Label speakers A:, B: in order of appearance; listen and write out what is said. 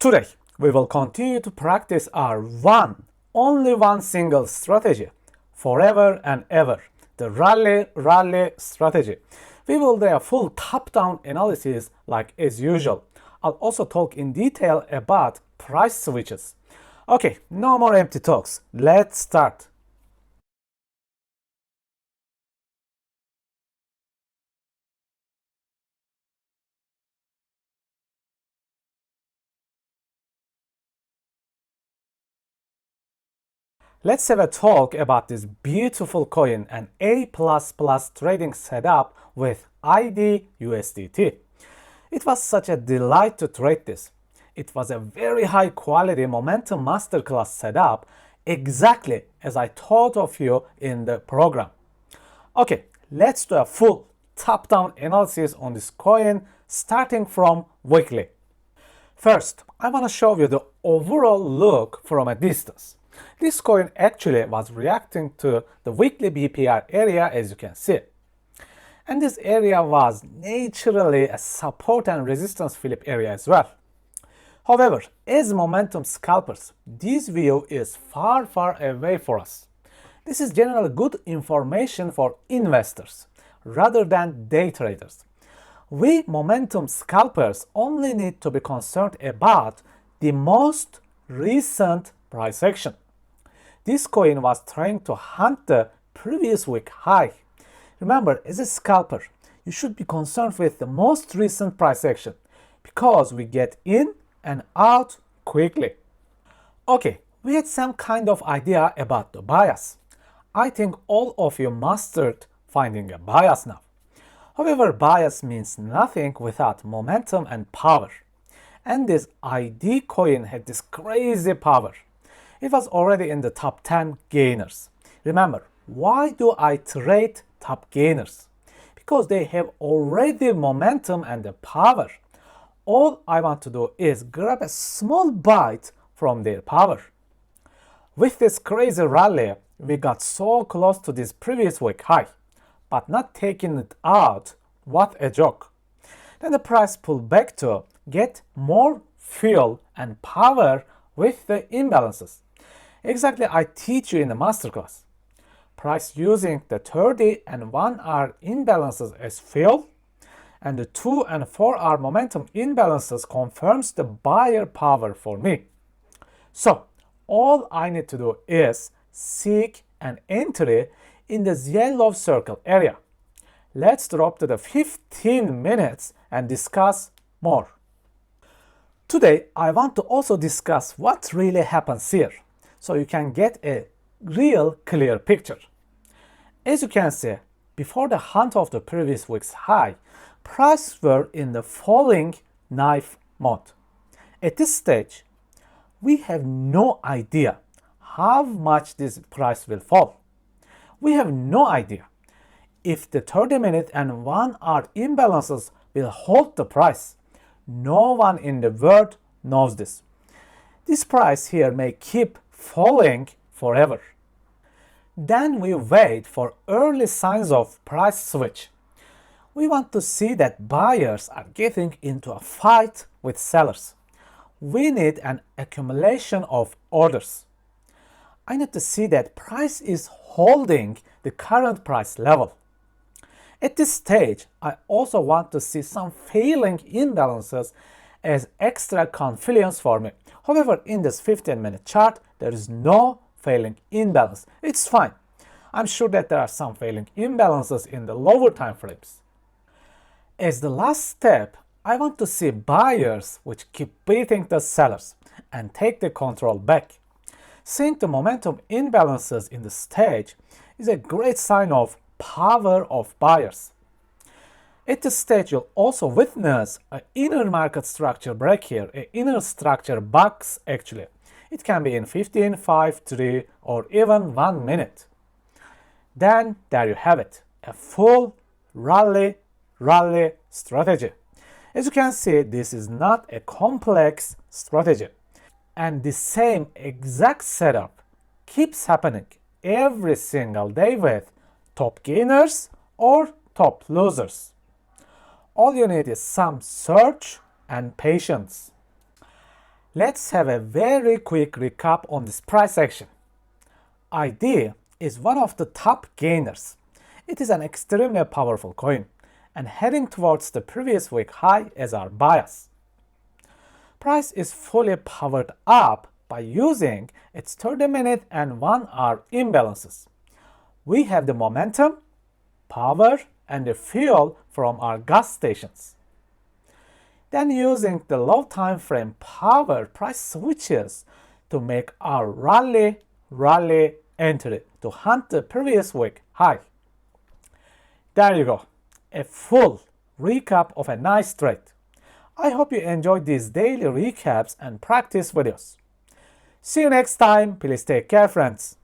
A: Today, we will continue to practice our only one single strategy, forever and ever, the rally strategy. We will do a full top-down analysis like as usual. I'll also talk in detail about price switches. Okay, no more empty talks. Let's start. Let's have a talk about this beautiful coin, an A++ trading setup with ID USDT. It was such a delight to trade this. It was a very high quality momentum masterclass setup, exactly as I thought of you in the program. Okay, let's do a full top-down analysis on this coin starting from weekly. First, I want to show you the overall look from a distance. This coin actually was reacting to the weekly BPR area, as you can see. And this area was naturally a support and resistance flip area as well. However, as momentum scalpers, this view is far away for us. This is generally good information for investors rather than day traders. We momentum scalpers only need to be concerned about the most recent price action. This coin was trying to hunt the previous week high. Remember, as a scalper, you should be concerned with the most recent price action because we get in and out quickly. Okay, we had some kind of idea about the bias. I think all of you mastered finding a bias now. However, bias means nothing without momentum and power. And this ID coin had this crazy power. It was already in the top 10 gainers. Remember, why do I trade top gainers? Because they have already momentum and the power. All I want to do is grab a small bite from their power. With this crazy rally, we got so close to this previous week high, but not taking it out. What a joke. Then the price pulled back to get more fuel and power with the imbalances. Exactly, I teach you in the masterclass. Price using the 30 and 1 hour imbalances as fuel, and the 2 and 4 hour momentum imbalances confirms the buyer power for me. So, all I need to do is seek an entry in the yellow circle area. Let's drop to the 15 minutes and discuss more. Today, I want to also discuss what really happens here, so you can get a real clear picture. As you can see, before the hunt of the previous week's high, prices were in the falling knife mode. At this stage, we have no idea how much this price will fall. We have no idea if the 30-minute and 1 hour imbalances will hold the price. No one in the world knows this. This price here may keep falling forever. Then we wait for early signs of price switch. We want to see that buyers are getting into a fight with sellers. We need an accumulation of orders. I need to see that price is holding the current price level. At this stage, I also want to see some failing imbalances as extra confidence for me. However, in this 15-minute chart, there is no failing imbalance. It's fine. I'm sure that there are some failing imbalances in the lower time frames. As the last step, I want to see buyers which keep beating the sellers and take the control back. Seeing the momentum imbalances in the stage is a great sign of power of buyers. At this stage, you'll also witness an inner market structure break here, an inner structure box actually. It can be in 15, 5, 3, or even 1 minute. Then there you have it, a full rally strategy. As you can see, this is not a complex strategy. And the same exact setup keeps happening every single day with top gainers or top losers. All you need is some search and patience. Let's have a very quick recap on this price action. ID is one of the top gainers. It is an extremely powerful coin and heading towards the previous week high as our bias. Price is fully powered up by using its 30-minute and 1-hour imbalances. We have the momentum, power, and the fuel from our gas stations. Then using the low time frame power price switches to make our rally entry to hunt the previous week high. There you go, a full recap of a nice trade. I hope you enjoyed these daily recaps and practice videos. See you next time. Please take care, friends.